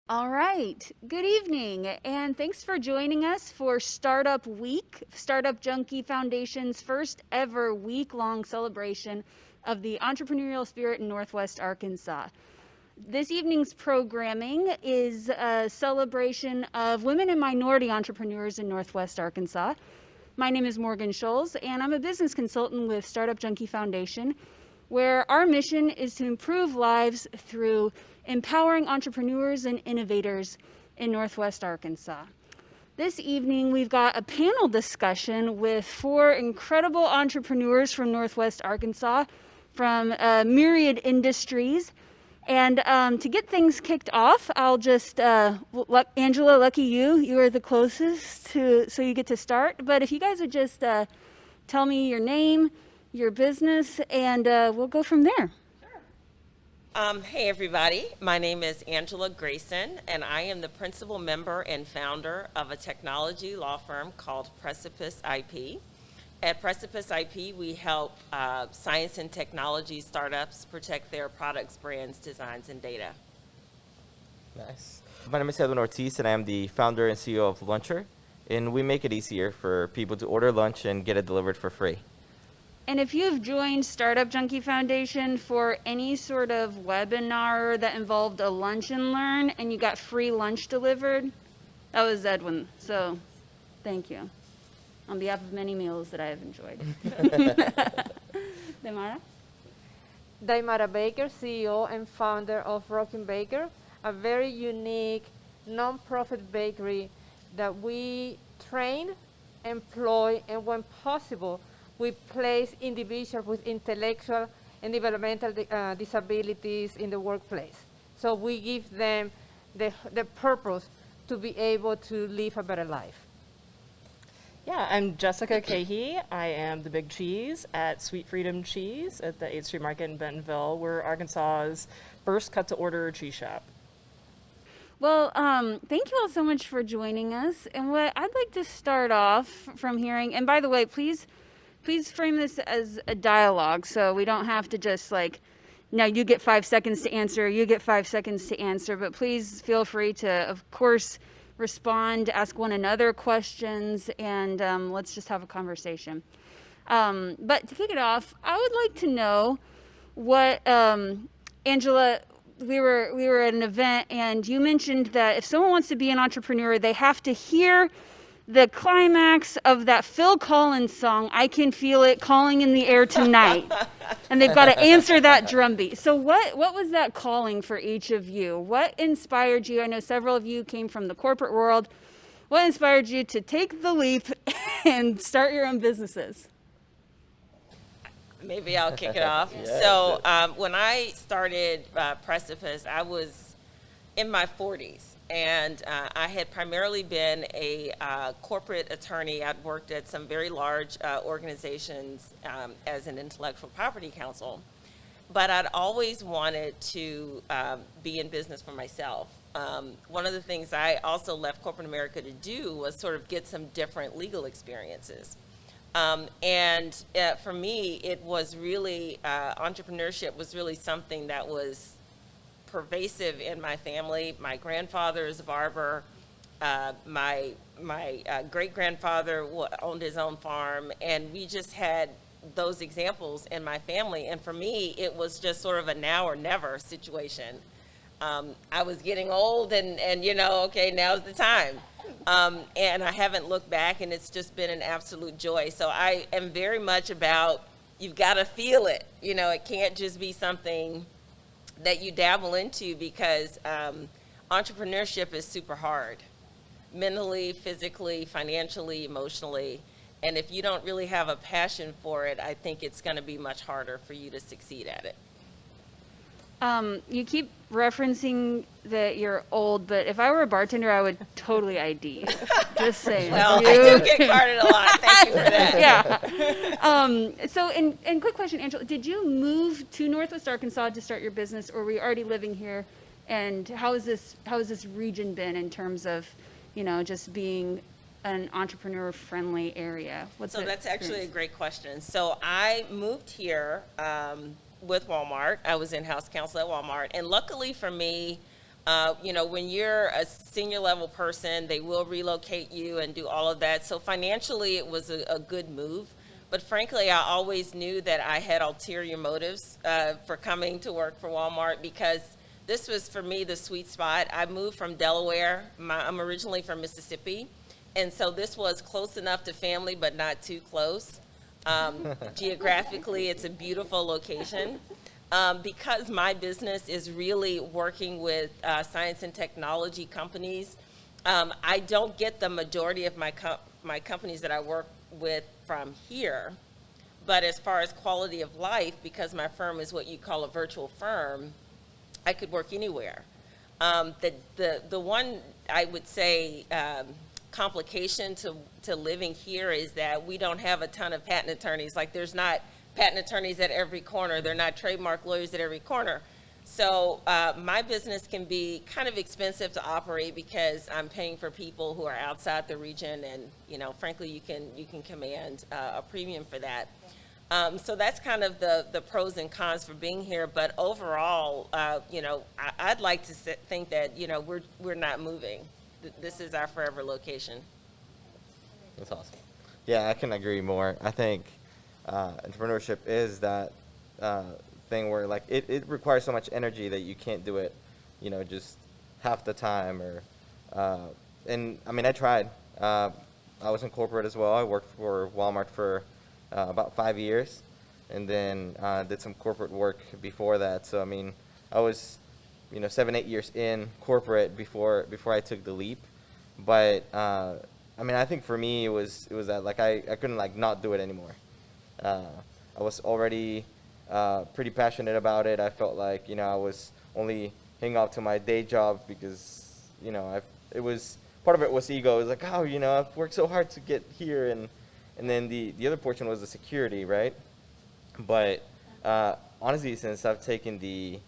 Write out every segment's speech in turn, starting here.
All right. Good evening, and thanks for joining us for Startup Week, Startup Junkie Foundation's first ever week-long celebration of the entrepreneurial spirit in Northwest Arkansas. This evening's programming is a celebration of women and minority entrepreneurs in Northwest Arkansas. My name is Morgan Scholz, and I'm a business consultant with Startup Junkie Foundation, where our mission is to improve lives through empowering entrepreneurs and innovators in Northwest Arkansas. This evening, we've got a panel discussion with 4 incredible entrepreneurs from Northwest Arkansas from myriad industries. And to get things kicked off, I'll just, Angela, lucky you are the closest so you get to start. But if you guys would just tell me your name, your business, and we'll go from there. Hey everybody, my name is Angela Grayson, and I am the principal member and founder of a technology law firm called Precipice IP. At Precipice IP, we help science and technology startups protect their products, brands, designs, and data. Nice. My name is Edwin Ortiz, and I am the founder and CEO of Luncher, and we make it easier for people to order lunch and get it delivered for free. And if you've joined Startup Junkie Foundation for any sort of webinar that involved a lunch and learn and you got free lunch delivered, that was Edwin. So thank you on behalf of many meals that I have enjoyed. Daymara? Daymara Baker, CEO and founder of Rockin Baker, a very unique non-profit bakery that we train, employ, and when possible, we place individuals with intellectual and developmental disabilities in the workplace. So we give them the purpose to be able to live a better life. Yeah, I'm Jessica Keahey. I am the big cheese at Sweet Freedom Cheese at the 8th Street Market in Bentonville. We're Arkansas's first cut-to-order cheese shop. Well, thank you all so much for joining us. And what I'd like to start off from hearing, and by the way, please frame this as a dialogue, so we don't have to just now you get 5 seconds to answer, you get 5 seconds to answer, but please feel free to, of course, respond, ask one another questions, and let's just have a conversation. But to kick it off, I would like to know what, Angela, we were at an event, and you mentioned that if someone wants to be an entrepreneur, they have to hear the climax of that Phil Collins song, I Can Feel It Calling in the Air Tonight. And they've got to answer that drumbeat. So what was that calling for each of you? What inspired you? I know several of you came from the corporate world. What inspired you to take the leap and start your own businesses? Maybe I'll kick it off. Yeah, So when I started Precipice, I was in my 40s. And I had primarily been a corporate attorney. I'd worked at some very large organizations as an intellectual property counsel. But I'd always wanted to be in business for myself. One of the things I also left corporate America to do was sort of get some different legal experiences. And for me, it was really, entrepreneurship was really something that was pervasive in my family. My grandfather is a barber. My great-grandfather owned his own farm, and we just had those examples in my family. And for me, it was just sort of a now or never situation. I was getting old, and okay, now's the time. And I haven't looked back, and it's just been an absolute joy. So I am very much about, you've got to feel it. It can't just be something that you dabble into, because entrepreneurship is super hard, mentally, physically, financially, emotionally. And if you don't really have a passion for it, I think it's going to be much harder for you to succeed at it. You keep referencing that you're old, but if I were a bartender, I would totally ID you. Just saying. Well, I do get carded a lot. Thank you for that. Yeah. So, and quick question, Angela, did you move to Northwest Arkansas to start your business, or were you already living here? And how has this region been in terms of, just being an entrepreneur-friendly area? So that's actually a great question. So I moved here with Walmart. I was in-house counsel at Walmart, and luckily for me, When you're a senior level person, they will relocate you and do all of that. So financially, it was a good move. But frankly, I always knew that I had ulterior motives for coming to work for Walmart, because this was, for me, the sweet spot. I moved from Delaware. I'm originally from Mississippi. And so this was close enough to family, but not too close. Geographically, it's a beautiful location. Because my business is really working with science and technology companies, I don't get the majority of my companies that I work with from here. But as far as quality of life, because my firm is what you call a virtual firm, I could work anywhere. The one, I would say, complication to living here is that we don't have a ton of patent attorneys. Like, there's not patent attorneys at every corner. They're not trademark lawyers at every corner. So my business can be kind of expensive to operate because I'm paying for people who are outside the region, and frankly, you can command a premium for that. So that's kind of the pros and cons for being here. But overall, I'd like to think that we're not moving. This is our forever location. That's awesome. Yeah, I can agree more. I think entrepreneurship is that thing where, like, it requires so much energy that you can't do it, just half the time. And I mean, I tried. I was in corporate as well. I worked for Walmart for about 5 years, and then did some corporate work before that. So I mean, I was 7-8 years in corporate before I took the leap. But I mean, I think for me it was that, like, I couldn't, like, not do it anymore. I was already pretty passionate about it. I felt like I was only hanging out to my day job because it was, part of it was ego. It was like, oh, I've worked so hard to get here, and then the other portion was the security, right? But honestly, since I've taken the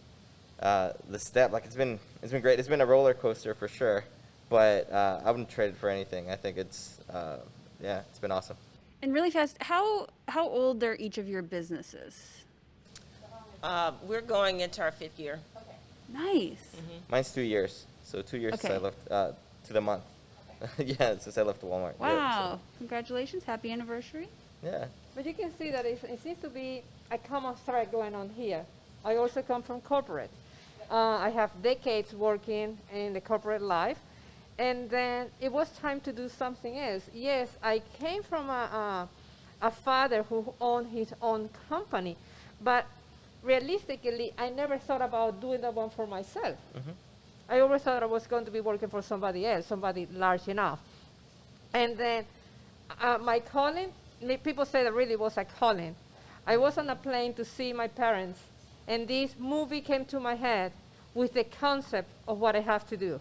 step, like, it's been great. It's been a roller coaster for sure, but I wouldn't trade it for anything. I think it's it's been awesome. And really fast, how old are each of your businesses? We're going into our 5th year. Nice. Mine's 2 years, so 2 years since I Okay. left to the month. Yeah, since I left Walmart. Wow. Yeah, Congratulations. Happy anniversary. so, yeah. But you can see that it seems to be a common thread going on here. I also come from corporate. I have decades working in the corporate life, and then it was time to do something else. Yes, I came from a father who owned his own company, but realistically, I never thought about doing that one for myself. Mm-hmm. I always thought I was going to be working for somebody else, somebody large enough. And then my calling, people say that really was a calling. I was on a plane to see my parents, and this movie came to my head with the concept of what I have to do.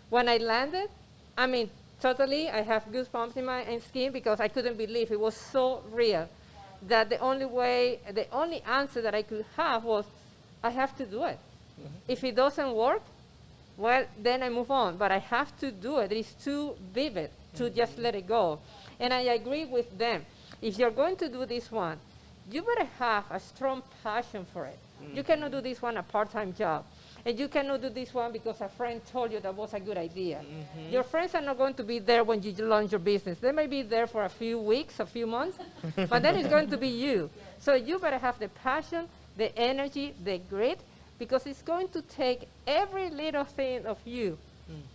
When I landed, I mean, totally, I have goosebumps in my skin because I couldn't believe it was so real that the only answer that I could have was, I have to do it. Mm-hmm. If it doesn't work, well, then I move on. But I have to do it. It's too vivid to just let it go. And I agree with them. If you're going to do this one, you better have a strong passion for it. Mm-hmm. You cannot do this one a part-time job. And you cannot do this one because a friend told you that was a good idea. Mm-hmm. Your friends are not going to be there when you launch your business. They may be there for a few weeks, a few months, but then it's going to be you. So you better have the passion, the energy, the grit, because it's going to take every little thing of you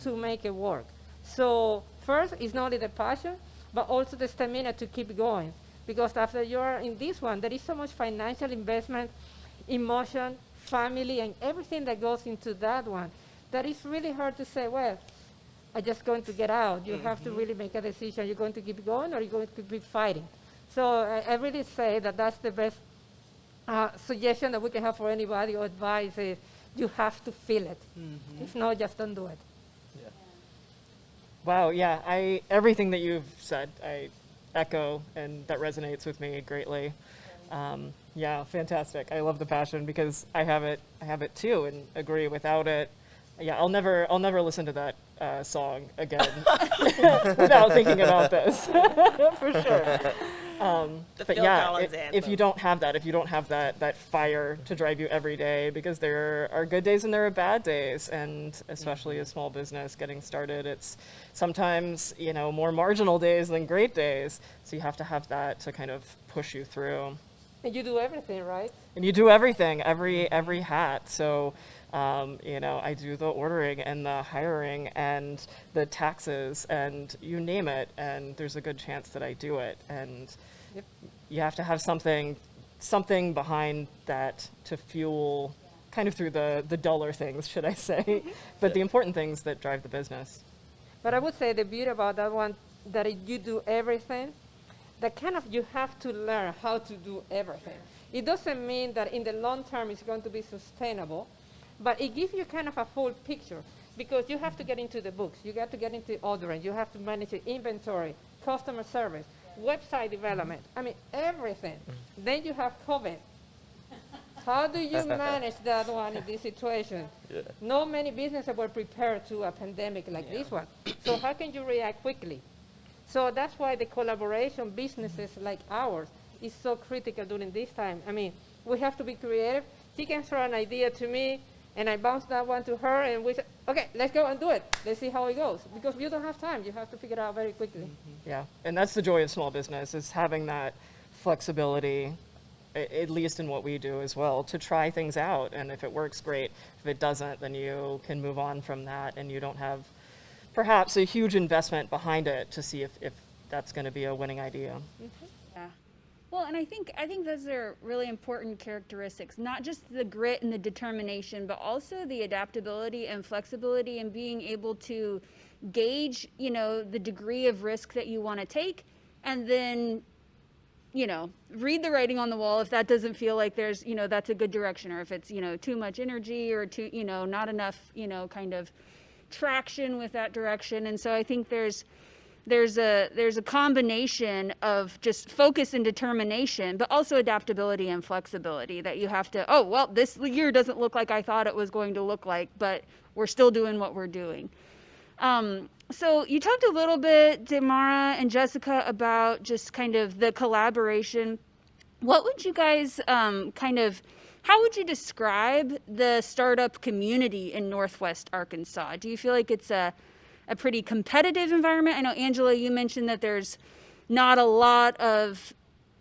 to make it work. So first, it's not only the passion, but also the stamina to keep going. Because after you're in this one, there is so much financial investment, emotion, family, and everything that goes into that one, that it's really hard to say, well, I'm just going to get out. You have to really make a decision. You're going to keep going, or you're going to keep fighting. So I really say that that's the best suggestion that we can have for anybody, or advice is you have to feel it. Mm-hmm. If not, just don't do it. Yeah. Wow, yeah, everything that you've said, I echo, and that resonates with me greatly. Yeah, fantastic. I love the passion because I have it too, and agree. Without it, yeah, I'll never listen to that song again without thinking about this, for sure. The But Phil yeah, Collins if anthem. you don't have that, if you don't have that fire to drive you every day, because there are good days and there are bad days, and especially a small business getting started, it's sometimes, more marginal days than great days. So you have to have that to kind of push you through. And you do everything, right? And you do everything, every hat. So, I do the ordering and the hiring and the taxes and you name it. And there's a good chance that I do it. And Yep. you have to have something behind that to fuel kind of through the duller things, should I say, but the important things that drive the business. But I would say the beauty about that one, that if you do everything, that kind of you have to learn how to do everything. It doesn't mean that in the long term it's going to be sustainable, but it gives you kind of a full picture, because you have to get into the books, you got to get into ordering, you have to manage the inventory, customer service, website development, I mean, everything. Then you have COVID. How do you manage that one in this situation? Yeah. No many businesses were prepared to a pandemic like this one. So how can you react quickly? So that's why the collaboration businesses like ours is so critical during this time. I mean, we have to be creative. She can throw an idea to me, and I bounce that one to her, and we say, okay, let's go and do it. Let's see how it goes. Because you don't have time. You have to figure it out very quickly. Yeah, and that's the joy of small business, is having that flexibility, at least in what we do as well, to try things out. And if it works, great. If it doesn't, then you can move on from that, and you don't have perhaps a huge investment behind it to see if that's going to be a winning idea. Yeah. Well, and I think those are really important characteristics, not just the grit and the determination, but also the adaptability and flexibility and being able to gauge, the degree of risk that you want to take, and then, read the writing on the wall if that doesn't feel like there's, that's a good direction, or if it's, too much energy or too, not enough, kind of traction with that direction. And so I think there's a combination of just focus and determination, but also adaptability and flexibility, that you have to, oh, well, this year doesn't look like I thought it was going to look like, but we're still doing what we're doing. So you talked a little bit, Daymara and Jessica, about just kind of the collaboration. What would you guys how would you describe the startup community in Northwest Arkansas? Do you feel like it's a pretty competitive environment? I know, Angela, you mentioned that there's not a lot of,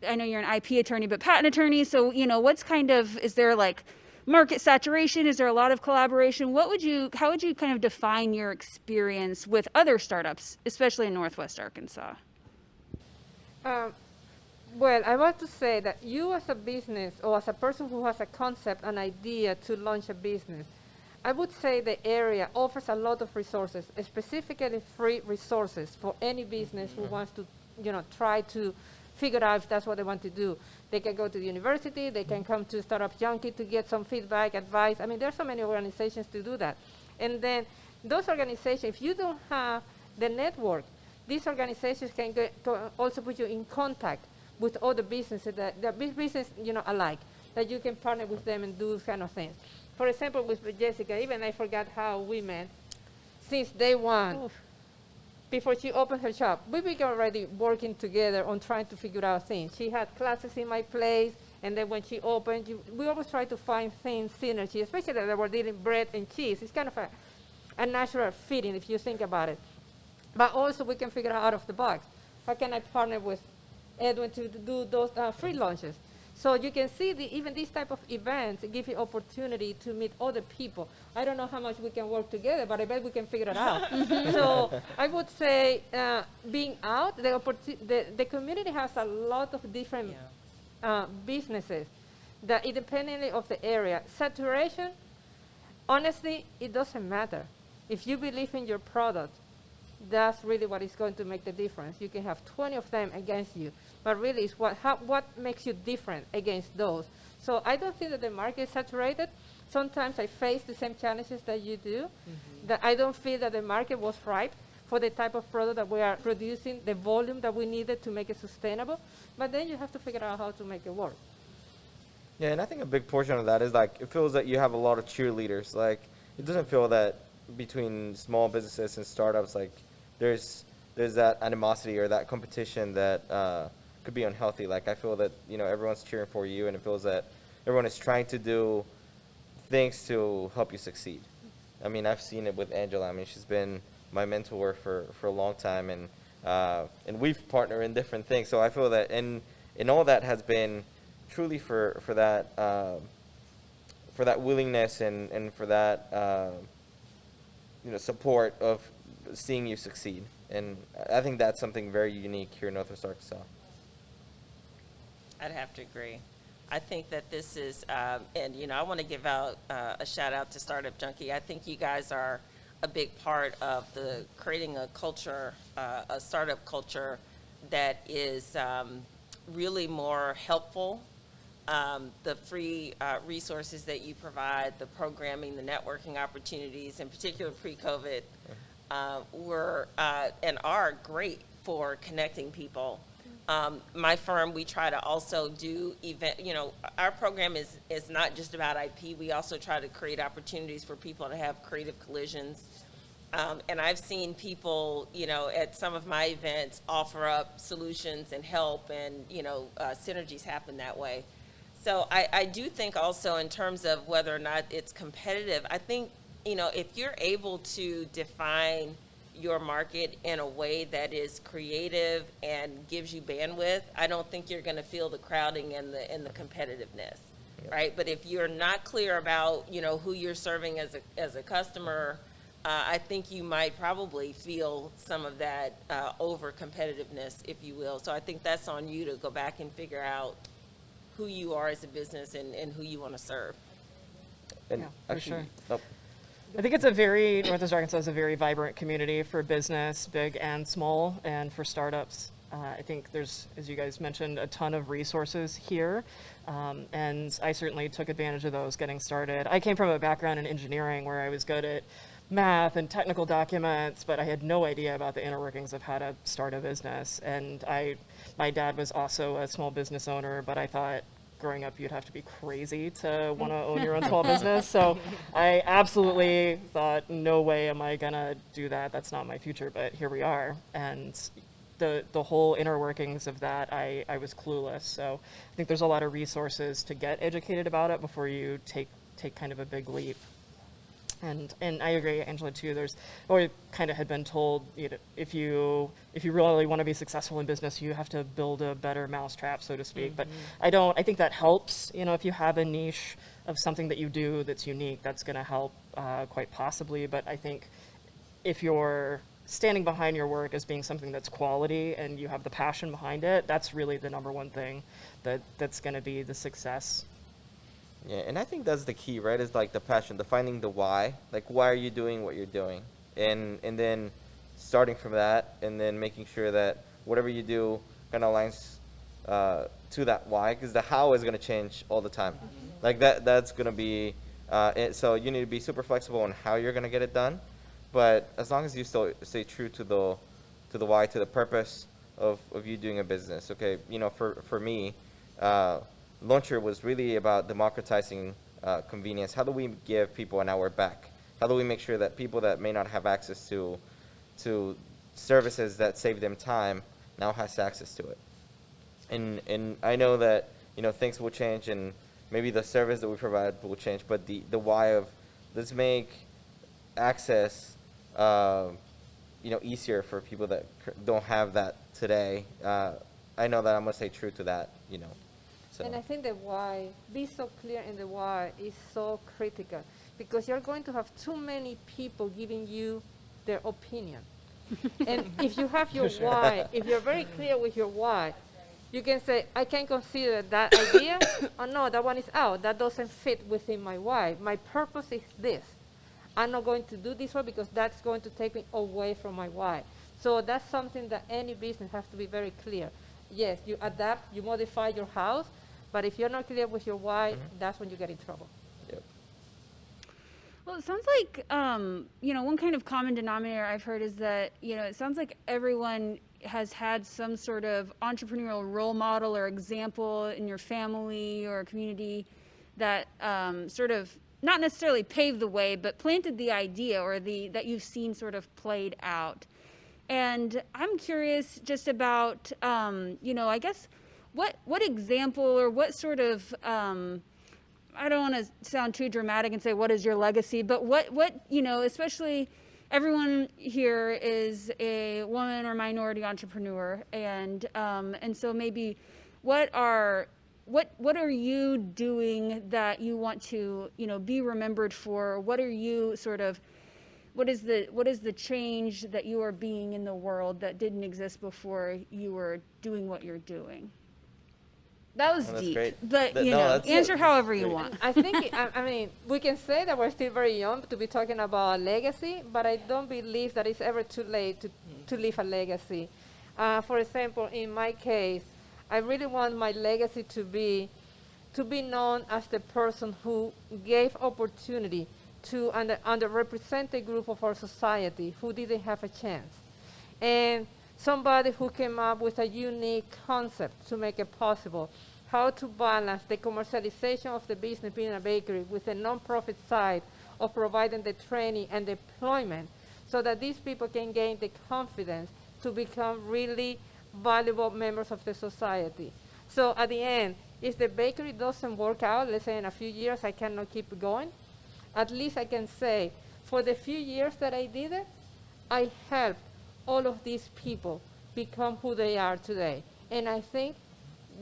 I know you're an IP attorney, but patent attorney. So, is there like market saturation? Is there a lot of collaboration? How would you kind of define your experience with other startups, especially in Northwest Arkansas? Well, I want to say that you as a business, or as a person who has a concept, an idea to launch a business, I would say the area offers a lot of resources, specifically free resources for any business who wants to, try to figure out if that's what they want to do. They can go to the university, they can come to Startup Junkie to get some feedback, advice. I mean, there's so many organizations to do that. And then those organizations, if you don't have the network, these organizations can also put you in contact with other businesses that business, alike, that you can partner with them and do kind of things. For example, with Jessica, even I forgot how we met. Since day one, Oof. before she opened her shop, we began already working together on trying to figure out things. She had classes in my place, and then when she opened, we always try to find things, synergy, especially that we're dealing bread and cheese. It's kind of a natural fitting if you think about it. But also we can figure out of the box. How can I partner with Edwin to do those free launches? So you can see even these type of events give you opportunity to meet other people. I don't know how much we can work together, but I bet we can figure it out. So I would say being out, the community has a lot of different businesses that independently of the area. Saturation, honestly, it doesn't matter. If you believe in your product, that's really what is going to make the difference. You can have 20 of them against you, but really it's what makes you different against those. So I don't think that the market is saturated. Sometimes I face the same challenges that you do, that I don't feel that the market was ripe for the type of product that we are producing, the volume that we needed to make it sustainable, but then you have to figure out how to make it work. Yeah, and I think a big portion of that is like, it feels that you have a lot of cheerleaders. Like, it doesn't feel that between small businesses and startups, like there's that animosity or that competition that could be unhealthy. Like I feel that everyone's cheering for you, and it feels that everyone is trying to do things to help you succeed. I mean, I've seen it with Angela. I mean, she's been my mentor for a long time, and we've partnered in different things. So I feel that and all that has been truly for that willingness and for that support of seeing you succeed. And I think that's something very unique here in Northwest Arkansas. I'd have to agree. I think that this is, and I want to give out a shout out to Startup Junkie. I think you guys are a big part of the creating a culture, a startup culture that is really more helpful. The free resources that you provide, the programming, the networking opportunities, in particular pre-COVID, were and are great for connecting people. My firm, we try to also do our program is not just about IP. We also try to create opportunities for people to have creative collisions. And I've seen people, at some of my events offer up solutions and help, and, synergies happen that way. So I do think also in terms of whether or not it's competitive, I think, if you're able to define your market in a way that is creative and gives you bandwidth, I don't think you're going to feel the crowding and the competitiveness, right? But if you're not clear about, who you're serving as a customer, I think you might probably feel some of that over competitiveness, if you will. So I think that's on you to go back and figure out who you are as a business and who you want to serve. And Yeah, for actually, sure. I think Northwest Arkansas is a very vibrant community for business, big and small, and for startups. I think there's, as you guys mentioned, a ton of resources here, and I certainly took advantage of those getting started. I came from a background in engineering where I was good at math and technical documents, but I had no idea about the inner workings of how to start a business. And my dad was also a small business owner, but I thought growing up you'd have to be crazy to want to own your own small business. So I absolutely thought, no way am I gonna do that. That's not my future, but here we are. And the whole inner workings of that, I was clueless. So I think there's a lot of resources to get educated about it before you take kind of a big leap. And I agree, Angela, too. We kind of had been told, if you really want to be successful in business, you have to build a better mousetrap, so to speak. But I think that helps. If you have a niche of something that you do that's unique, that's going to help quite possibly. But I think if you're standing behind your work as being something that's quality and you have the passion behind it, that's really the number one thing that's going to be the success. Yeah, and I think that's the key, right? Is like the passion, defining the why. Like, why are you doing what you're doing? And then starting from that, and then making sure that whatever you do kind of aligns to that why, because the how is going to change all the time. Like that's going to be, so you need to be super flexible on how you're going to get it done. But as long as you still stay true to the why, to the purpose of you doing a business. Okay, for me, Launcher was really about democratizing convenience. How do we give people an hour back? How do we make sure that people that may not have access to services that save them time now has access to it? And I know that things will change, and maybe the service that we provide will change, but the why of let's make access easier for people that don't have that today. I know that I'm gonna stay true to that. So. And I think the why, be so clear in the why is so critical, because you're going to have too many people giving you their opinion. And if you have your why, if you're very clear with your why, you can say, I can consider that idea, or no, that one is out, that doesn't fit within my why. My purpose is this. I'm not going to do this one because that's going to take me away from my why. So that's something that any business has to be very clear. Yes, you adapt, you modify your house, but if you're not clear with your why, that's when you get in trouble. Yep. Well, it sounds like, one kind of common denominator I've heard is that, it sounds like everyone has had some sort of entrepreneurial role model or example in your family or community that sort of not necessarily paved the way, but planted the idea or that you've seen sort of played out. And I'm curious just about, I guess, what example or what sort of I don't want to sound too dramatic and say what is your legacy, but what especially everyone here is a woman or minority entrepreneur, and so maybe what are you doing that you want to be remembered for? What are you sort of what is the change that you are being in the world that didn't exist before you were doing what you're doing? That was That's deep, great. but That's answer however you great. want. I think, I mean, we can say that we're still very young to be talking about legacy, but I don't believe that it's ever too late to leave a legacy. For example, in my case, I really want my legacy to be known as the person who gave opportunity to an underrepresented group of our society who didn't have a chance. And somebody who came up with a unique concept to make it possible, how to balance the commercialization of the business being a bakery with the nonprofit side of providing the training and deployment so that these people can gain the confidence to become really valuable members of the society. So at the end, if the bakery doesn't work out, let's say in a few years I cannot keep going, at least I can say, for the few years that I did it, I helped all of these people become who they are today. And I think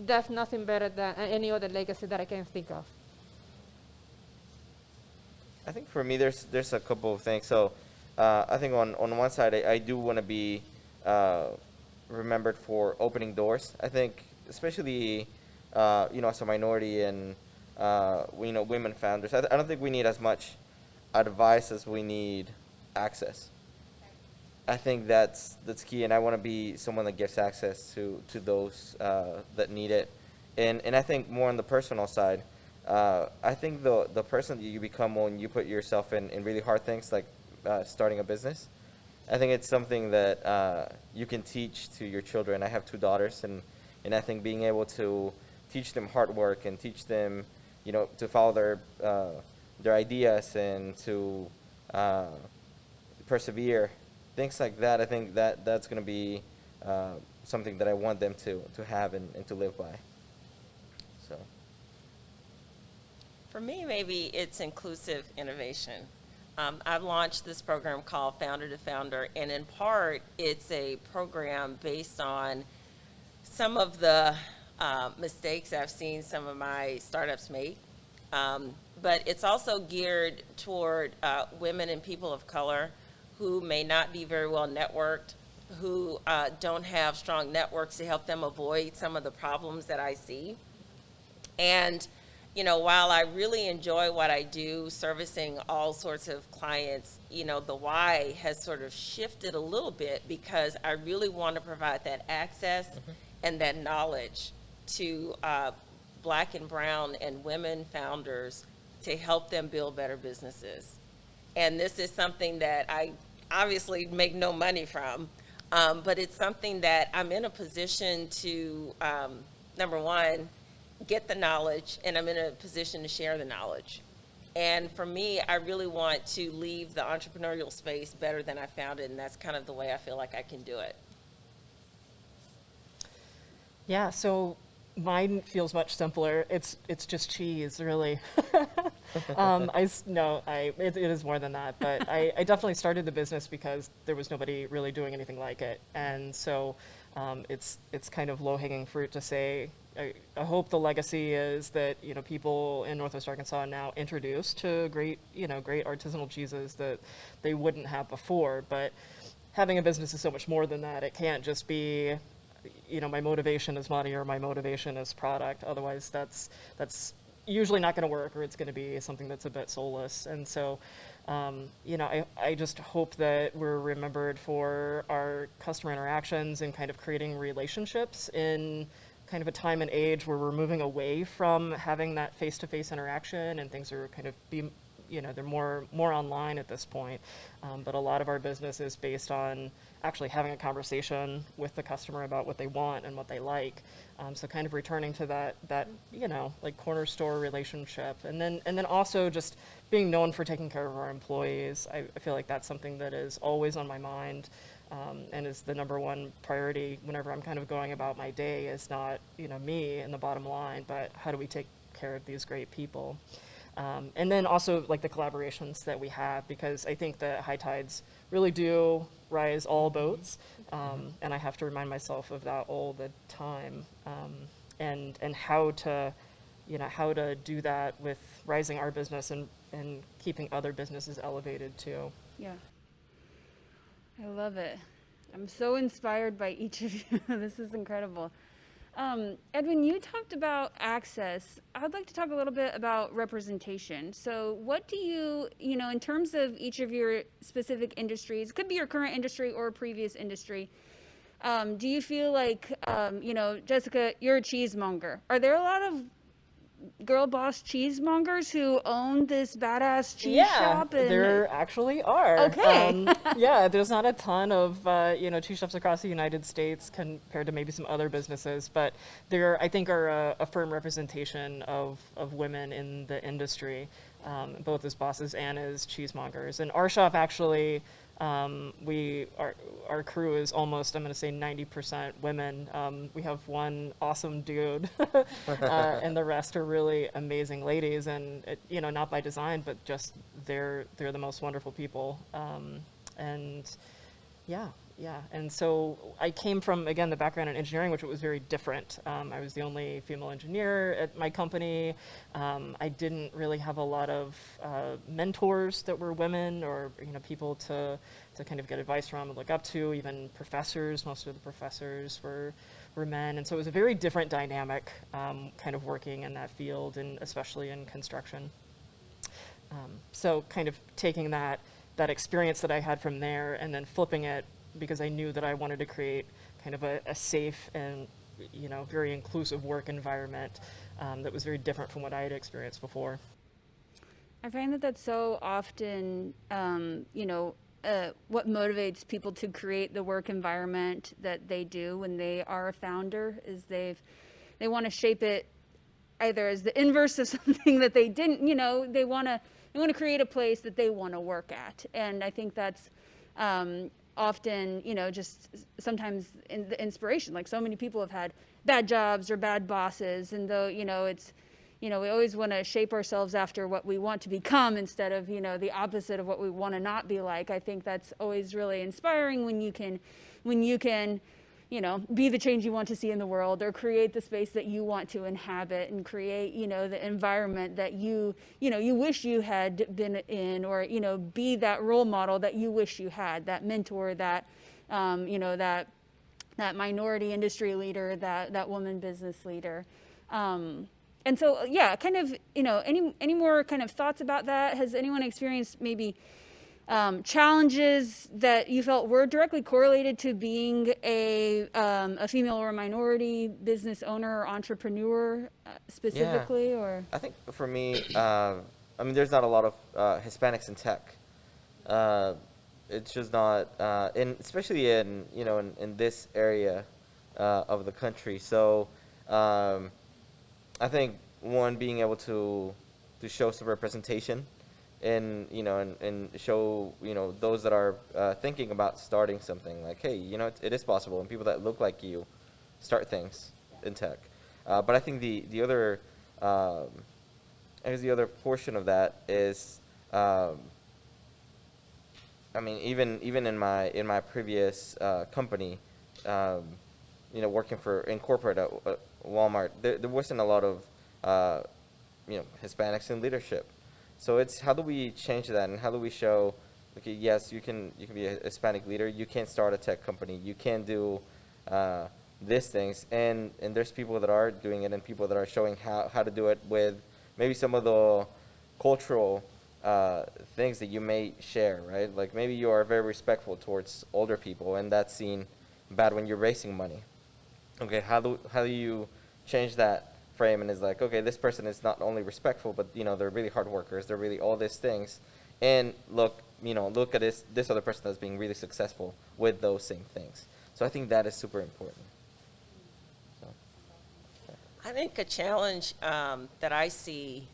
that's nothing better than any other legacy that I can think of. I think for me, there's a couple of things. So I think on one side, I do want to be remembered for opening doors. I think especially as a minority and women founders. I don't think we need as much advice as we need access. I think that's key, and I want to be someone that gives access to those that need it. And I think more on the personal side, I think the person that you become when you put yourself in really hard things like starting a business, I think it's something that you can teach to your children. I have 2 daughters, and I think being able to teach them hard work and teach them, to follow their ideas and to persevere, things like that. I think that's going to be something that I want them to have and to live by. So, For me, maybe it's inclusive innovation. I've launched this program called Founder to Founder, and in part, it's a program based on some of the mistakes I've seen some of my startups make. But it's also geared toward women and people of color who may not be very well networked, who don't have strong networks to help them avoid some of the problems that I see. And, while I really enjoy what I do, servicing all sorts of clients, the why has sort of shifted a little bit because I really want to provide that access and that knowledge to Black and brown and women founders to help them build better businesses. And this is something that I obviously make no money from, but it's something that I'm in a position to, number one, get the knowledge, and I'm in a position to share the knowledge. And for me, I really want to leave the entrepreneurial space better than I found it, and that's kind of the way I feel like I can do it. Yeah, so mine feels much simpler. It's just cheese, really. It is more than that, but I definitely started the business because there was nobody really doing anything like it, and so it's kind of low-hanging fruit to say. I hope the legacy is that people in Northwest Arkansas are now introduced to great artisanal cheeses that they wouldn't have before. But having a business is so much more than that. It can't just be my motivation is money or my motivation is product. Otherwise, that's usually not going to work, or it's going to be something that's a bit soulless. And so, I just hope that we're remembered for our customer interactions and kind of creating relationships in kind of a time and age where we're moving away from having that face-to-face interaction, and things are kind of they're more online at this point. But a lot of our business is based on actually having a conversation with the customer about what they want and what they like. So kind of returning to that like corner store relationship, and then also just being known for taking care of our employees. I feel like that's something that is always on my mind. and is the number one priority whenever I'm kind of going about my day is not, me and the bottom line, but how do we take care of these great people? And then also like the collaborations that we have, because I think that high tides really do rise all boats, and I have to remind myself of that all the time, and how to do that with rising our business and keeping other businesses elevated too. Yeah. I love it. I'm so inspired by each of you. This is incredible. Edwin, you talked about access. I'd like to talk a little bit about representation. So what do you, in terms of each of your specific industries, it could be your current industry or previous industry, do you feel like, Jessica, you're a cheesemonger. Are there a lot of girl boss cheesemongers who own this badass cheese shop? And there actually are. Okay. There's not a ton of cheese shops across the United States compared to maybe some other businesses, but there I think are a firm representation of women in the industry, both as bosses and as cheesemongers. And our shop actually, our crew is almost, I'm going to say 90% women. We have one awesome dude, and the rest are really amazing ladies, and not by design, but just they're the most wonderful people. And so I came from, again, the background in engineering, which was very different. I was the only female engineer at my company. I didn't really have a lot of mentors that were women, or people to kind of get advice from and look up to. Even professors, most of the professors were men, and so it was a very different dynamic, kind of working in that field, and especially in construction. So kind of taking that experience that I had from there and then flipping it, because I knew that I wanted to create kind of a safe and very inclusive work environment that was very different from what I had experienced before. I find that that's so often, what motivates people to create the work environment that they do when they are a founder is they want to shape it either as the inverse of something that they didn't. They want to create a place that they want to work at, and I think that's often, just sometimes in the inspiration. Like, so many people have had bad jobs or bad bosses, and though, it's, we always want to shape ourselves after what we want to become instead of, the opposite of what we want to not be like. I think that's always really inspiring when you can, be the change you want to see in the world, or create the space that you want to inhabit, and create, the environment that you wish you had been in, or, be that role model that you wish you had, that mentor, that, that minority industry leader, that woman business leader. And so, kind of, any more kind of thoughts about that? Has anyone experienced maybe challenges that you felt were directly correlated to being a female or a minority business owner or entrepreneur specifically? Yeah. Or I think for me, there's not a lot of Hispanics in tech. It's just not, especially in this area of the country. So I think one, being able to show some representation, and show those that are thinking about starting something, like, hey, it is possible, and people that look like you start things in tech. But I think the other portion of that is, even in my previous company, working in corporate at Walmart, there wasn't a lot of Hispanics in leadership. So it's, how do we change that, and how do we show, okay, yes, you can be a Hispanic leader, you can start a tech company, you can do these things, and there's people that are doing it, and people that are showing how to do it with maybe some of the cultural things that you may share, right? Like, maybe you are very respectful towards older people, and that's seen bad when you're raising money. Okay, how do you change that frame, and is like, okay, this person is not only respectful, but they're really hard workers, they're really all these things, and look at this other person that's being really successful with those same things. So I think that is super important. So, I think a challenge that I see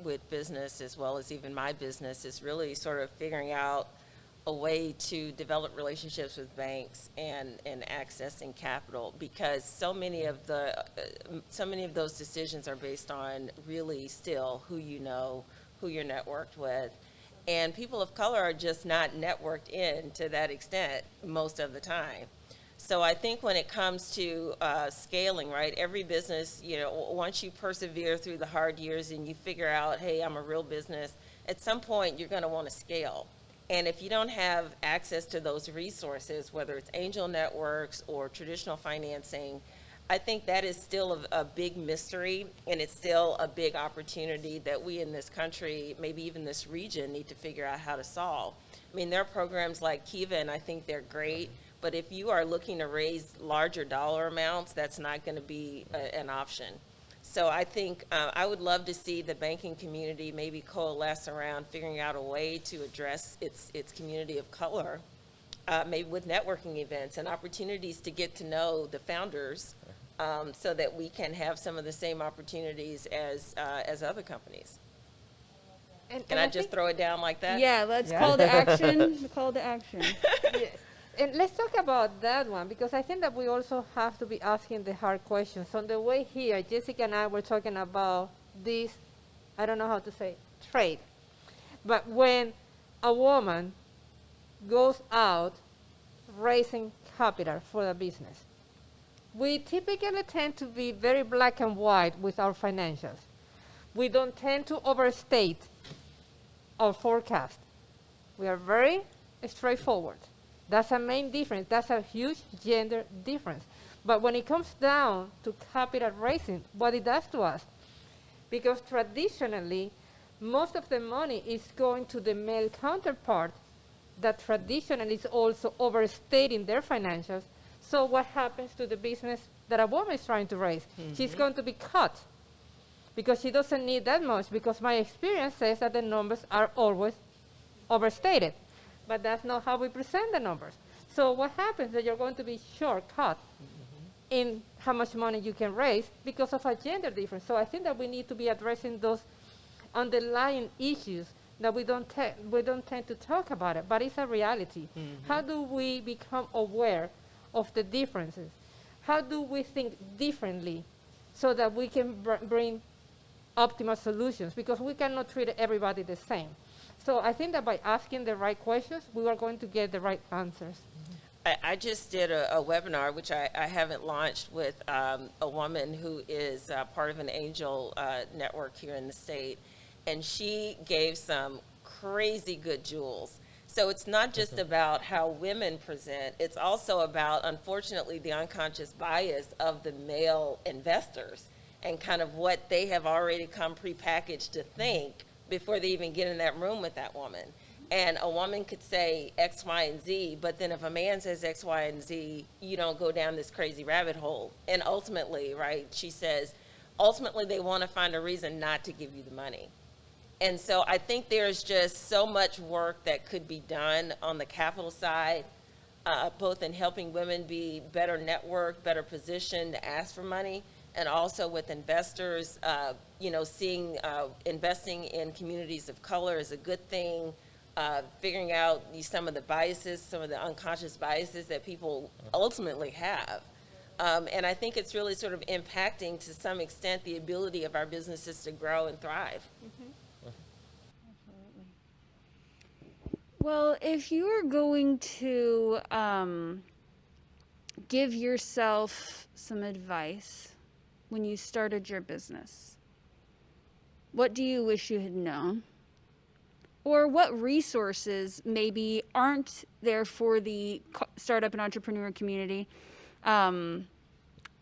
with business, as well as even my business, is really sort of figuring out a way to develop relationships with banks and accessing capital, because so many of those decisions are based on really still who you know, who you're networked with. And people of color are just not networked in to that extent most of the time. So I think when it comes to scaling, right, every business, once you persevere through the hard years and you figure out, hey, I'm a real business, at some point you're going to want to scale. And if you don't have access to those resources, whether it's angel networks or traditional financing, I think that is still a big mystery, and it's still a big opportunity that we in this country, maybe even this region, need to figure out how to solve. I mean, there are programs like Kiva, and I think they're great, but if you are looking to raise larger dollar amounts, that's not going to be an option. So I think I would love to see the banking community maybe coalesce around figuring out a way to address its community of color, maybe with networking events and opportunities to get to know the founders, so that we can have some of the same opportunities as other companies. Can I just throw it down like that? Yeah, let's call to action. Call to action. Yes. And let's talk about that one, because I think that we also have to be asking the hard questions. On the way here, Jessica and I were talking about this, I don't know how to say, trade. But when a woman goes out raising capital for the business, we typically tend to be very black and white with our financials. We don't tend to overstate our forecast. We are very straightforward. That's a main difference. That's a huge gender difference. But when it comes down to capital raising, what it does to us, because traditionally, most of the money is going to the male counterpart that traditionally is also overstating their financials. So what happens to the business that a woman is trying to raise? Mm-hmm. She's going to be cut because she doesn't need that much, because my experience says that the numbers are always overstated. But that's not how we present the numbers. So what happens is that you're going to be shortcut in how much money you can raise because of a gender difference. So I think that we need to be addressing those underlying issues that we don't tend to talk about it, but it's a reality. Mm-hmm. How do we become aware of the differences? How do we think differently so that we can bring optimal solutions? Because we cannot treat everybody the same. So I think that by asking the right questions, we are going to get the right answers. I just did a webinar, which I haven't launched, with a woman who is part of an angel network here in the state, and she gave some crazy good jewels. So it's not just about how women present, it's also about, unfortunately, the unconscious bias of the male investors and kind of what they have already come prepackaged to think before they even get in that room with that woman. And a woman could say X, Y, and Z, but then if a man says X, Y, and Z, you don't go down this crazy rabbit hole. And ultimately, right, she says, ultimately they want to find a reason not to give you the money. And so I think there's just so much work that could be done on the capital side, both in helping women be better networked, better positioned to ask for money, and also with investors, seeing investing in communities of color is a good thing, figuring out some of the biases, some of the unconscious biases that people ultimately have. And I think it's really sort of impacting, to some extent, the ability of our businesses to grow and thrive. Mm-hmm. Absolutely. Well, if you are going to give yourself some advice when you started your business, what do you wish you had known? Or what resources maybe aren't there for the startup and entrepreneur community? Intentional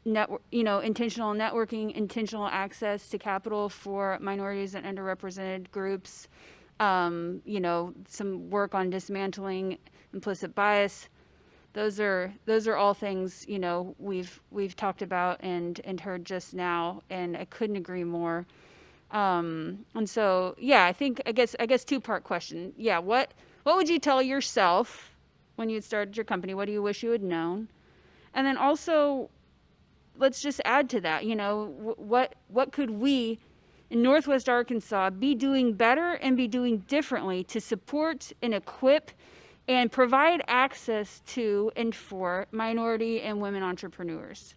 networking, intentional access to capital for minorities and underrepresented groups, some work on dismantling implicit bias. Those are all things, we've talked about and heard just now, and I couldn't agree more. And so, yeah, I guess two-part question. Yeah, what would you tell yourself when you had started your company? What do you wish you had known? And then also, let's just add to that, what could we in Northwest Arkansas be doing better and be doing differently to support and equip and provide access to and for minority and women entrepreneurs.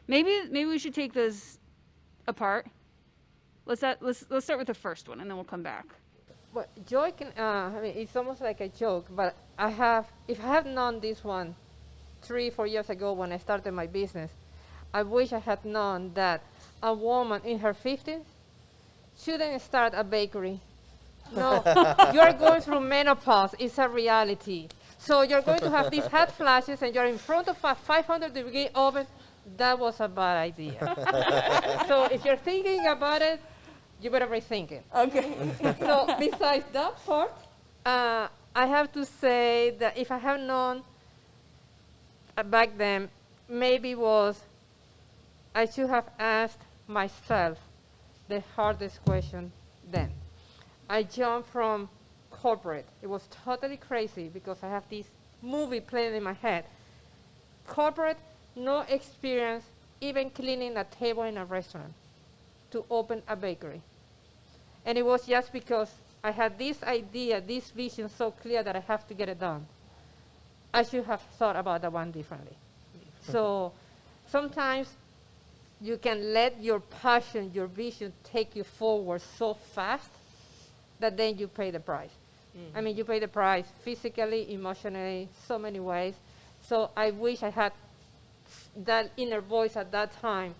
Maybe we should take those apart. Let's start with the first one, and then we'll come back. Well, joy can, I mean, it's almost like a joke, but if I have known this one 3-4 years ago when I started my business, I wish I had known that a woman in her 50s shouldn't start a bakery. No, you're going through menopause. It's a reality. So you're going to have these hot flashes and you're in front of a 500-degree oven. That was a bad idea. So if you're thinking about it, you better rethink it. Okay. So besides that part, I have to say that if I have known back then, maybe I should have asked myself the hardest question then. I jumped from corporate. It was totally crazy because I have this movie playing in my head. Corporate, no experience, even cleaning a table in a restaurant, to open a bakery. And it was just because I had this idea, this vision so clear that I have to get it done. I should have thought about that one differently. So sometimes you can let your passion, your vision take you forward so fast that then you pay the price. I mean, you pay the price physically, emotionally, so many ways. So I wish I had that inner voice at that time.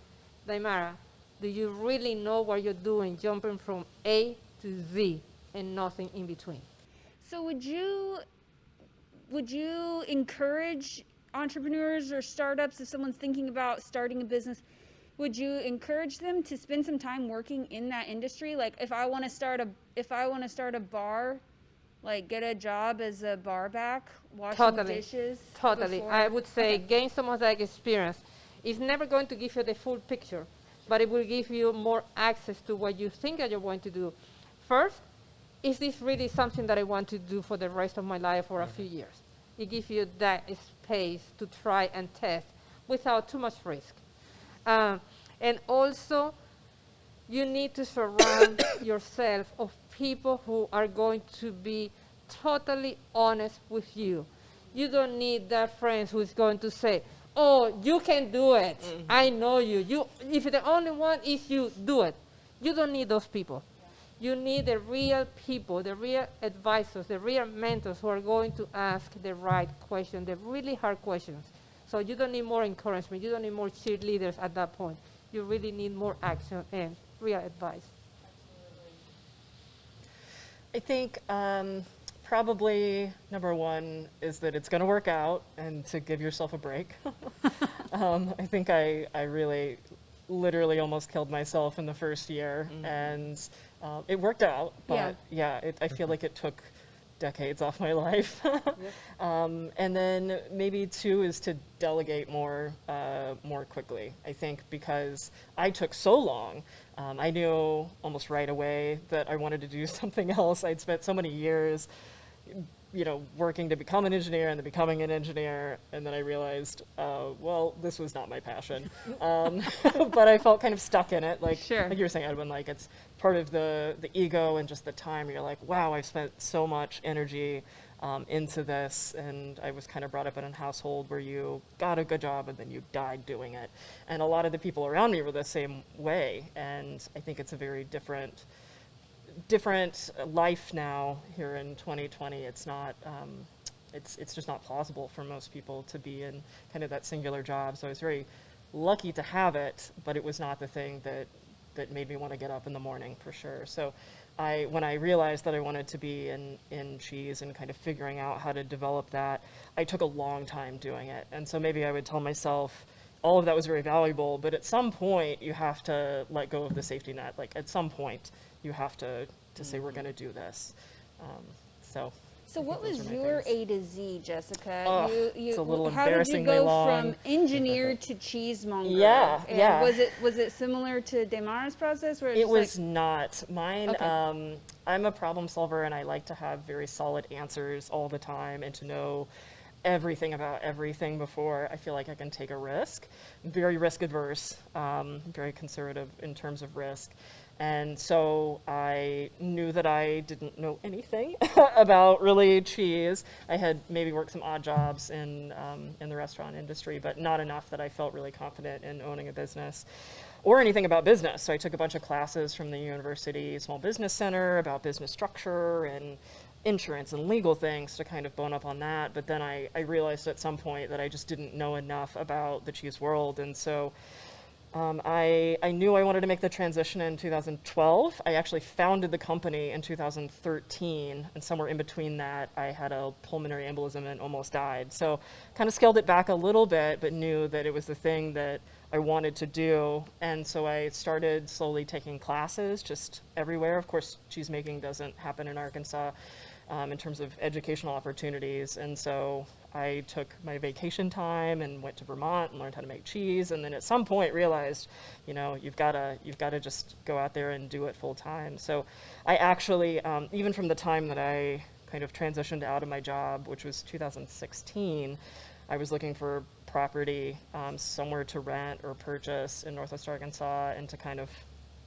Daymara, do you really know what you're doing, jumping from A to Z and nothing in between? So would you encourage entrepreneurs or startups, if someone's thinking about starting a business, would you encourage them to spend some time working in that industry? Like if I want to start a bar, like get a job as a bar back, washing dishes? Totally. I would say gain some of that experience. It's never going to give you the full picture, but it will give you more access to what you think that you're going to do. First, is this really something that I want to do for the rest of my life or a few years? It gives you that space to try and test without too much risk. And also, you need to surround yourself of people who are going to be totally honest with you. You don't need that friend who is going to say, oh, you can do it. I know you. If the only one is you, do it. You don't need those people. You need the real people, the real advisors, the real mentors who are going to ask the right question, the really hard questions. So you don't need more encouragement. You don't need more cheerleaders at that point. You really need more action and real advice. I think probably number one is that it's going to work out and to give yourself a break. I think I really literally almost killed myself in the first year, and it worked out, but I feel like it took decades off my life. And then maybe two is to delegate more quickly. I think because I took so long, I knew almost right away that I wanted to do something else. I'd spent so many years, working to become an engineer and then becoming an engineer, and then I realized, well, this was not my passion. But I felt kind of stuck in it, like you were saying, Edwin, like it's part of the ego and just the time. You're like, wow, I've spent so much energy into this, and I was kind of brought up in a household where you got a good job and then you died doing it. And a lot of the people around me were the same way, and I think it's a very different life now here in 2020. It's not, it's just not plausible for most people to be in kind of that singular job. So I was very lucky to have it, but it was not the thing that made me want to get up in the morning for sure. So when I realized that I wanted to be in cheese and kind of figuring out how to develop that, I took a long time doing it. And so maybe I would tell myself, all of that was very valuable, but at some point you have to let go of the safety net. Like at some point you have to say, we're going to do this. So what was your A to Z, Jessica? Oh, it's a little how did you embarrassingly go long. from engineer to cheesemonger? Yeah. Was it similar to Daymara's process? Where It was not. Mine, Okay. I'm a problem solver, and I like to have very solid answers all the time and to know everything about everything before I feel like I can take a risk. I'm very risk adverse, very conservative in terms of risk. And so I knew that I didn't know anything about really cheese. I had maybe worked some odd jobs in the restaurant industry, but not enough that I felt really confident in owning a business or anything about business. So I took a bunch of classes from the University Small Business Center about business structure and insurance and legal things to kind of bone up on that. But then I realized at some point that I just didn't know enough about the cheese world. And so I knew I wanted to make the transition in 2012. I actually founded the company in 2013, and somewhere in between that, I had a pulmonary embolism and almost died. So kind of scaled it back a little bit, but knew that it was the thing that I wanted to do. And so I started slowly taking classes just everywhere. Of course, cheese making doesn't happen in Arkansas in terms of educational opportunities. And so I took my vacation time and went to Vermont and learned how to make cheese. And then at some point realized, you've got to just go out there and do it full time. So I actually, even from the time that I kind of transitioned out of my job, which was 2016, I was looking for property somewhere to rent or purchase in Northwest Arkansas and to kind of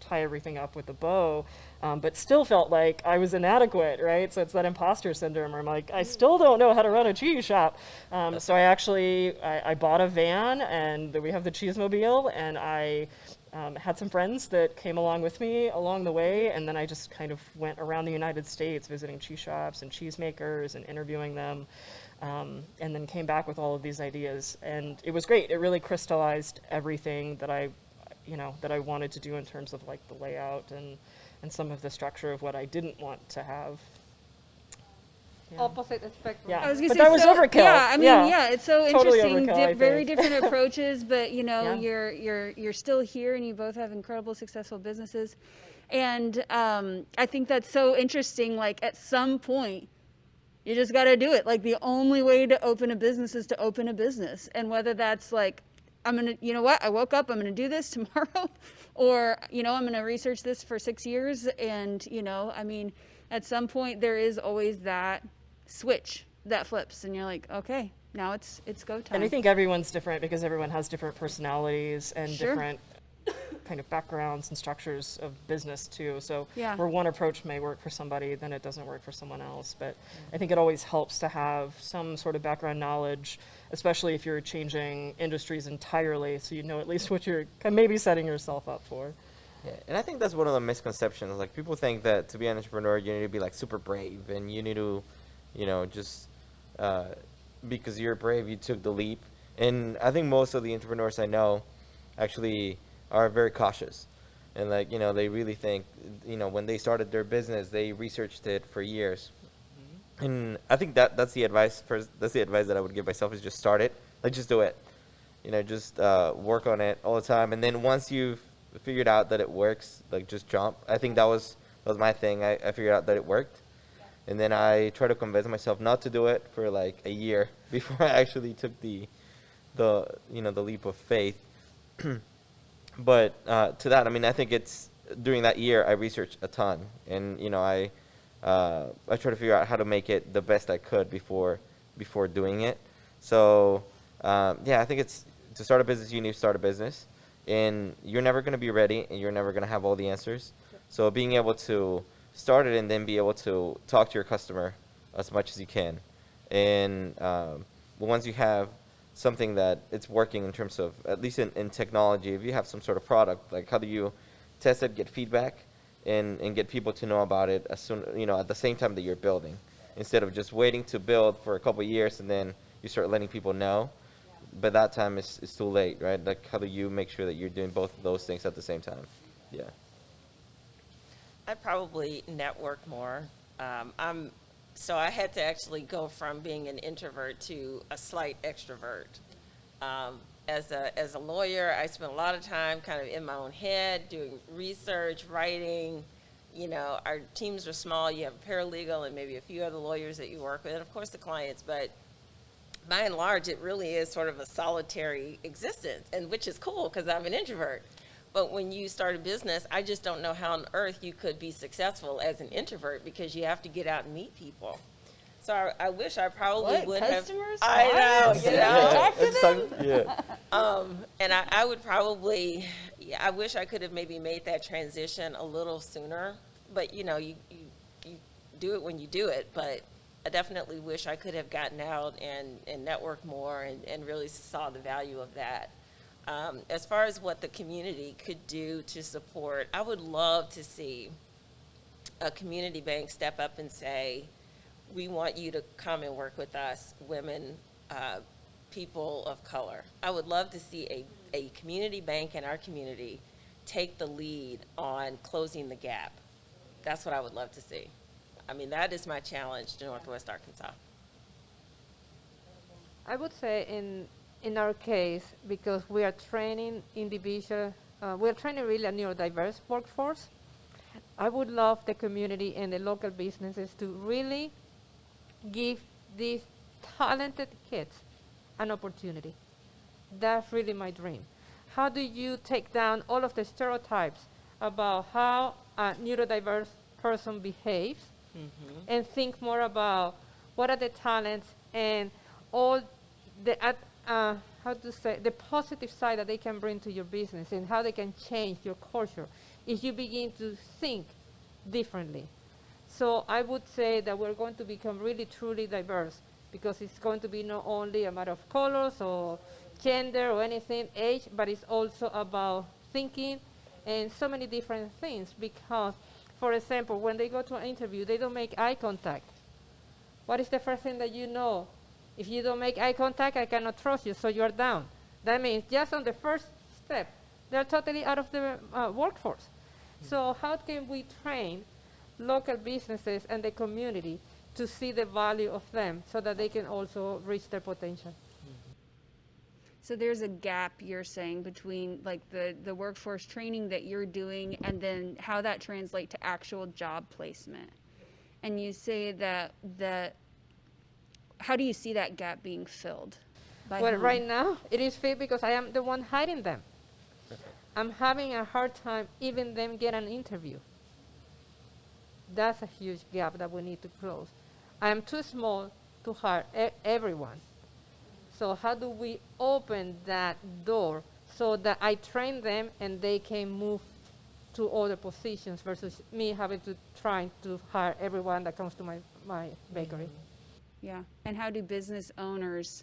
tie everything up with a bow, but still felt like I was inadequate, right? So it's that imposter syndrome where I'm like, I still don't know how to run a cheese shop. So I bought a van, and we have the Cheesemobile, and I had some friends that came along with me along the way, and then I just kind of went around the United States visiting cheese shops and cheesemakers and interviewing them, and then came back with all of these ideas. And it was great. It really crystallized everything that I wanted to do in terms of like the layout and some of the structure of what I didn't want to have. Yeah. Opposite spectrum. Yeah. I was gonna But say, that was overkill. Yeah, I mean, Yeah. it's so Totally interesting. overkill, I Very think. different approaches, but Yeah. you're still here, and you both have incredible, successful businesses. And I think that's so interesting. Like at some point, you just got to do it. Like the only way to open a business is to open a business, and whether that's like, I'm gonna, I woke up, I'm gonna do this tomorrow, or I'm gonna research this for 6 years, and I mean, at some point there is always that switch that flips, and you're like, okay, now it's go time. And I think everyone's different because everyone has different personalities and Sure. different kind of backgrounds and structures of business too. So Yeah. where one approach may work for somebody, then it doesn't work for someone else. But I think it always helps to have some sort of background knowledge, especially if you're changing industries entirely, so you know at least what you're maybe setting yourself up for. Yeah, and I think that's one of the misconceptions. Like people think that to be an entrepreneur, you need to be like super brave, and you need to, just because you're brave, you took the leap. And I think most of the entrepreneurs I know actually are very cautious, and like they really think, when they started their business, they researched it for years. And I think that's the advice. That's the advice that I would give myself, is just start it. Like just do it. Just work on it all the time, and then once you've figured out that it works, like just jump. I think that was my thing. I figured out that it worked, and then I tried to convince myself not to do it for like a year before I actually took the leap of faith. But to that, I mean, I think it's during that year I researched a ton, and I tried to figure out how to make it the best I could before doing it. So I think it's to start a business, you need to start a business, and you're never going to be ready, and you're never going to have all the answers. So being able to start it and then be able to talk to your customer as much as you can, and once you have something that it's working in terms of, at least in technology, if you have some sort of product, like how do you test it, get feedback, and get people to know about it as soon, at the same time that you're building, instead of just waiting to build for a couple of years and then you start letting people know. But that time is too late, right? Like how do you make sure that you're doing both of those things at the same time? Yeah. I'd probably network more. So I had to actually go from being an introvert to a slight extrovert. As a lawyer, I spent a lot of time kind of in my own head doing research, writing. Our teams are small. You have a paralegal and maybe a few other lawyers that you work with, and of course the clients. But by and large, it really is sort of a solitary existence, and which is cool because I'm an introvert. But when you start a business, I just don't know how on earth you could be successful as an introvert, because you have to get out and meet people. So I wish I probably What, would customers? have. I know, What? you Yeah. know. Talk to them? Yeah. And I would probably, yeah, I wish I could have maybe made that transition a little sooner. But you know, you do it when you do it. But I definitely wish I could have gotten out and networked more and really saw the value of that. As far as what the community could do to support, I would love to see a community bank step up and say, we want you to come and work with us, women, people of color. I would love to see a community bank in our community take the lead on closing the gap. That's what I would love to see. I mean, that is my challenge to Northwest Arkansas. I would say in our case, because we are training individual, we are training really a neurodiverse workforce. I would love the community and the local businesses to really give these talented kids an opportunity. That's really my dream. How do you take down all of the stereotypes about how a neurodiverse person behaves and think more about what are the talents and all the how to say the positive side that they can bring to your business and how they can change your culture if you begin to think differently. So I would say that we're going to become really truly diverse because it's going to be not only a matter of colors or gender or anything, age, but it's also about thinking and so many different things because, for example, when they go to an interview, they don't make eye contact. What is the first thing that you know? If you don't make eye contact, I cannot trust you, so you're down. That means just on the first step, they're totally out of the workforce. So how can we train local businesses and the community to see the value of them so that they can also reach their potential? So there's a gap, you're saying, between like the workforce training that you're doing and then how that translates to actual job placement. And you say that how do you see that gap being filled? By Well, whom? right now, it is filled because I am the one hiding them. I'm having a hard time even them get an interview. That's a huge gap that we need to close. I am too small to hire everyone. So how do we open that door so that I train them and they can move to other positions versus me having to try to hire everyone that comes to my bakery? Yeah. And how do business owners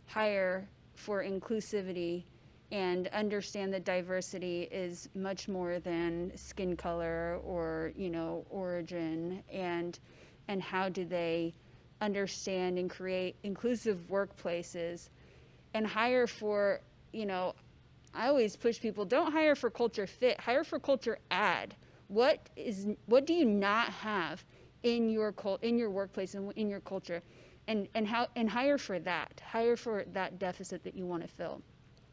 hire for inclusivity and understand that diversity is much more than skin color or, origin, and how do they understand and create inclusive workplaces and hire for, I always push people, don't hire for culture fit, hire for culture add. What do you not have in your workplace and in your culture, and hire for that deficit that you want to fill.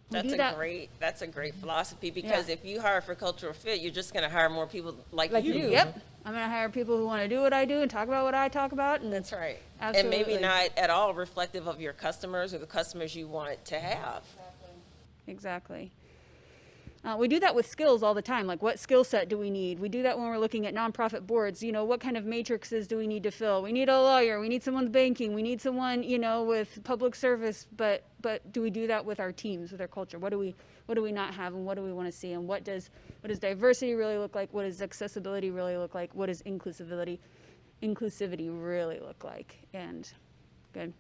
That's a great philosophy because if you hire for cultural fit, you're just going to hire more people like you. Yep. I'm going to hire people who want to do what I do and talk about what I talk about. And That's right. Absolutely. And maybe not at all reflective of your customers or the customers you want to have. Exactly. We do that with skills all the time. Like, what skill set do we need? We do that when we're looking at nonprofit boards. What kind of matrices do we need to fill? We need a lawyer. We need someone with banking. We need someone, with public service. But do we do that with our teams, with our culture? What do we not have, and what do we want to see? And what does diversity really look like? What does accessibility really look like? What does inclusivity really look like? And good.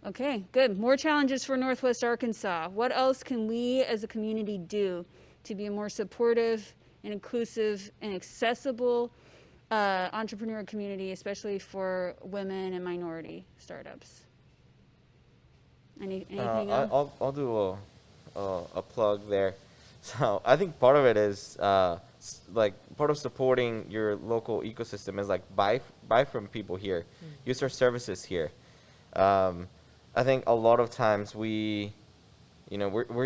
Okay, good. More challenges for Northwest Arkansas. What else can we as a community do to be a more supportive and inclusive and accessible entrepreneur community, especially for women and minority startups? Anything else? I'll do a plug there. So I think part of it is part of supporting your local ecosystem is like buy from people here, use our services here. I think a lot of times we're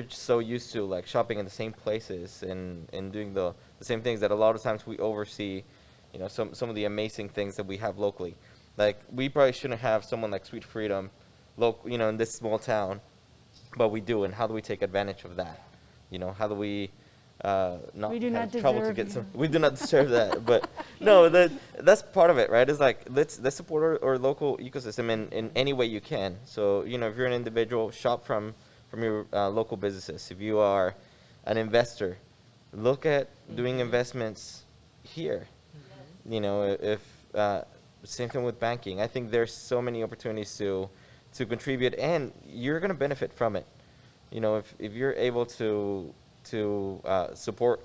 so used to like shopping in the same places and doing the same things that a lot of times we oversee, some of the amazing things that we have locally. Like we probably shouldn't have someone like Sweet Freedom, in this small town, but we do. And how do we take advantage of that? How do we not We do have not trouble to deserve get you. some. We do not deserve that, but no, that's part of it, right? It's like let's support our local ecosystem in any way you can. So you know, if you're an individual, shop from your local businesses. If you are an investor, look at doing investments here. You know, if same thing with banking. I think there's so many opportunities to contribute, and you're going to benefit from it. You know, if you're able to support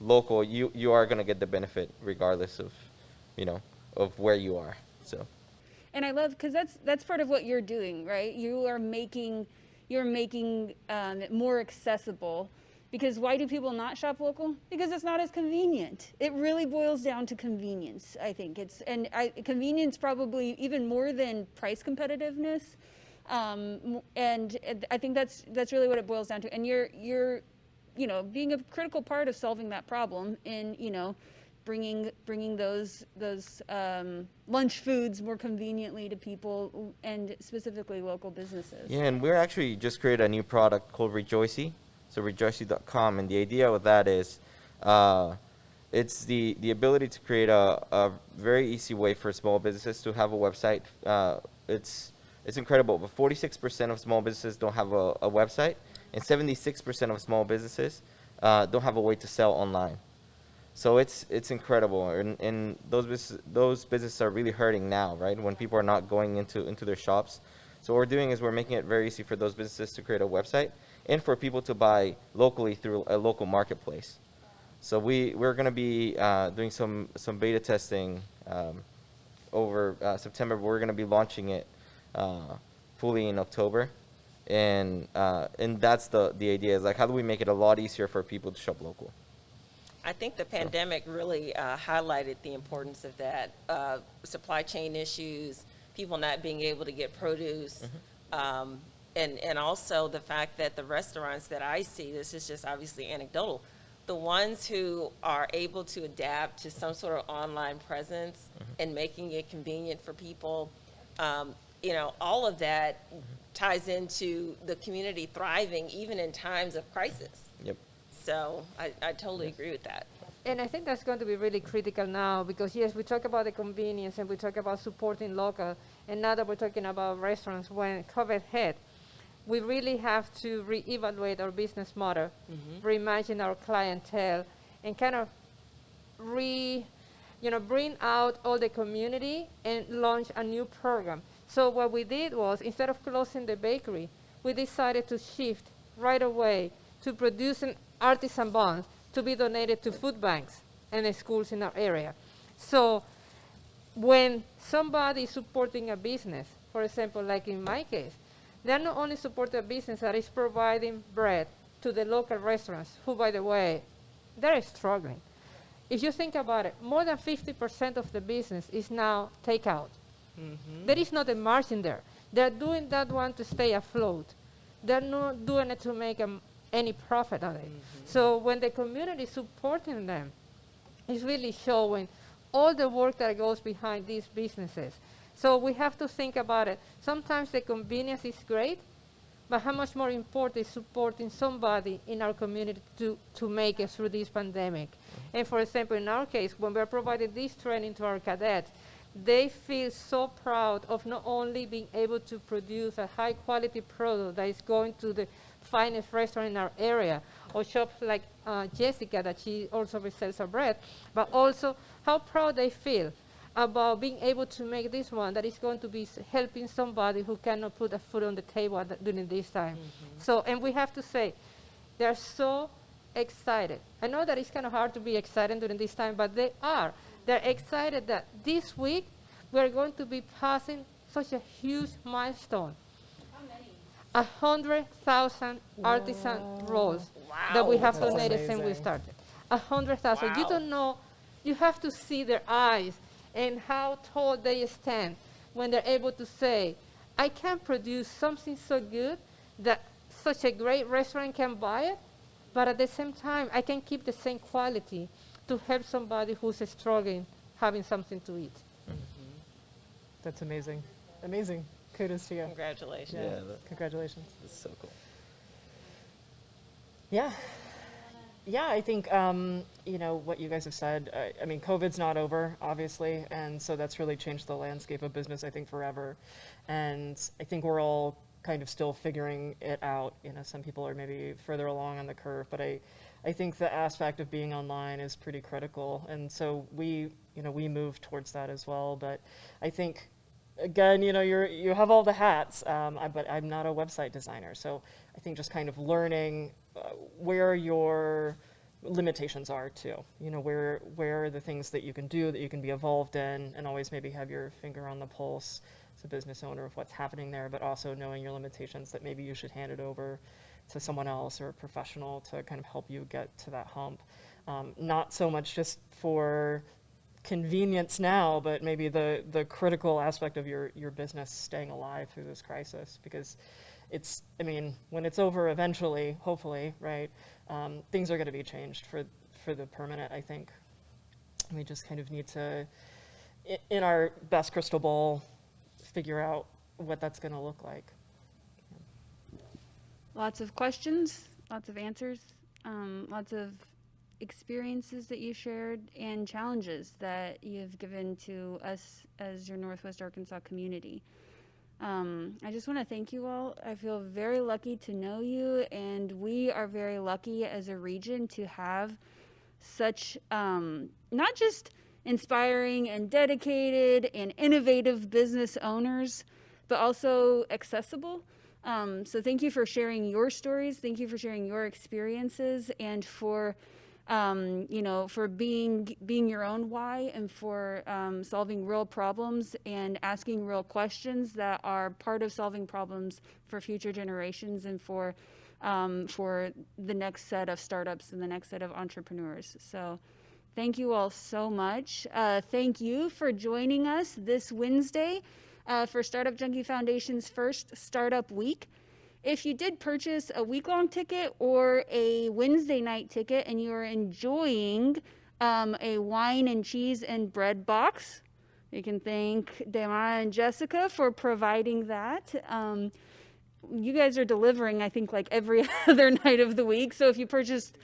local, you are going to get the benefit regardless of, you know, of where you are. So. And I love, because that's part of what you're doing, right? You're making it more accessible. Because why do people not shop local? Because it's not as convenient. It really boils down to convenience, I think. Convenience probably even more than price competitiveness. And I think that's really what it boils down to. And you're you know, being a critical part of solving that problem in, you know, bringing those lunch foods more conveniently to people, and specifically local businesses. Yeah, and we're actually just created a new product called Rejoicy. So rejoicy.com, and the idea with that is it's the ability to create a very easy way for small businesses to have a website. It's incredible, but 46% of small businesses don't have a website, and 76% of small businesses don't have a way to sell online. So it's incredible, and those businesses are really hurting now, right? When people are not going into their shops. So what we're doing is we're making it very easy for those businesses to create a website, and for people to buy locally through a local marketplace. So we're going to be doing some beta testing over September. We're going to be launching it fully in October, and that's the idea is like, how do we make it a lot easier for people to shop local? I think the pandemic really highlighted the importance of that. Supply chain issues, people not being able to get produce, and also the fact that the restaurants that I see, this is just obviously anecdotal, the ones who are able to adapt to some sort of online presence and making it convenient for people, you know, all of that ties into the community thriving even in times of crisis. Yep. So I totally agree with that. And I think that's going to be really critical now, because yes, we talk about the convenience and we talk about supporting local, and now that we're talking about restaurants, when COVID hit, we really have to reevaluate our business model, reimagine our clientele, and kind of bring out all the community and launch a new program. So what we did was, instead of closing the bakery, we decided to shift right away to producing artisan buns to be donated to food banks and the schools in our area. So when somebody is supporting a business, for example, like in my case, they're not only supporting a business that is providing bread to the local restaurants, who, by the way, they're struggling. If you think about it, more than 50% of the business is now takeout. There is not a margin there. They're doing that one to stay afloat. They're not doing it to make any profit on it. So when the community is supporting them, it's really showing all the work that goes behind these businesses. So we have to think about it. Sometimes the convenience is great, but how much more important is supporting somebody in our community to make it through this pandemic. And for example, in our case, when we're providing this training to our cadets, they feel so proud of not only being able to produce a high quality product that is going to the finest restaurant in our area, or shops like Jessica, that she also resells her bread, but also how proud they feel about being able to make this one that is going to be helping somebody who cannot put a food on the table during this time. So, and we have to say, they're so excited. I know that it's kind of hard to be excited during this time, but they are. They're excited that this week we're going to be passing such a huge milestone. 100,000 artisan rolls that we have That's donated since we amazing. started. 100,000. You don't know. You have to see their eyes and how tall they stand when they're able to say, I can produce something so good that such a great restaurant can buy it, but at the same time, I can keep the same quality to help somebody who's struggling, having something to eat. That's amazing. Amazing. Kudos to you. Congratulations. Yeah, Congratulations. that's so cool. Yeah. Yeah, I think, what you guys have said, I mean, COVID's not over, obviously, and so that's really changed the landscape of business, I think, forever. And I think we're all kind of still figuring it out. Some people are maybe further along on the curve, but I think the aspect of being online is pretty critical. And so we move towards that as well. But I think, again, you have all the hats, but I'm not a website designer. So I think just kind of learning where your limitations are too. Where are the things that you can do, that you can be involved in, and always maybe have your finger on the pulse as a business owner of what's happening there, but also knowing your limitations, that maybe you should hand it over to someone else or a professional to kind of help you get to that hump. Not so much just for convenience now, but maybe the critical aspect of your business staying alive through this crisis, because when it's over eventually, hopefully, right, things are going to be changed for the permanent, I think. We just kind of need to, in our best crystal ball, figure out what that's going to look like. Lots of questions, lots of answers, lots of experiences that you shared, and challenges that you've given to us as your Northwest Arkansas community. I just want to thank you all. I feel very lucky to know you, and we are very lucky as a region to have such not just inspiring and dedicated and innovative business owners, but also accessible. So thank you for sharing your stories. Thank you for sharing your experiences, and for for being your own why, and for solving real problems and asking real questions that are part of solving problems for future generations, and for the next set of startups and the next set of entrepreneurs. So thank you all so much. Thank you for joining us this Wednesday for Startup Junkie Foundation's first Startup Week. If you did purchase a week-long ticket or a Wednesday night ticket and you're enjoying a wine and cheese and bread box, you can thank Daymara and Jessica for providing that. You guys are delivering, I think, like every other night of the week. So if you purchased,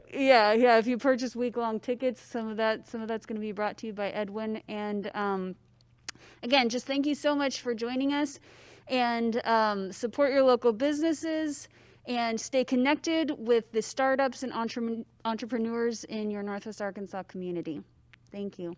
if you purchase week-long tickets, some of that's going to be brought to you by Edwin. And again, just thank you so much for joining us. And support your local businesses, and stay connected with the startups and entrepreneurs in your Northwest Arkansas community. Thank you.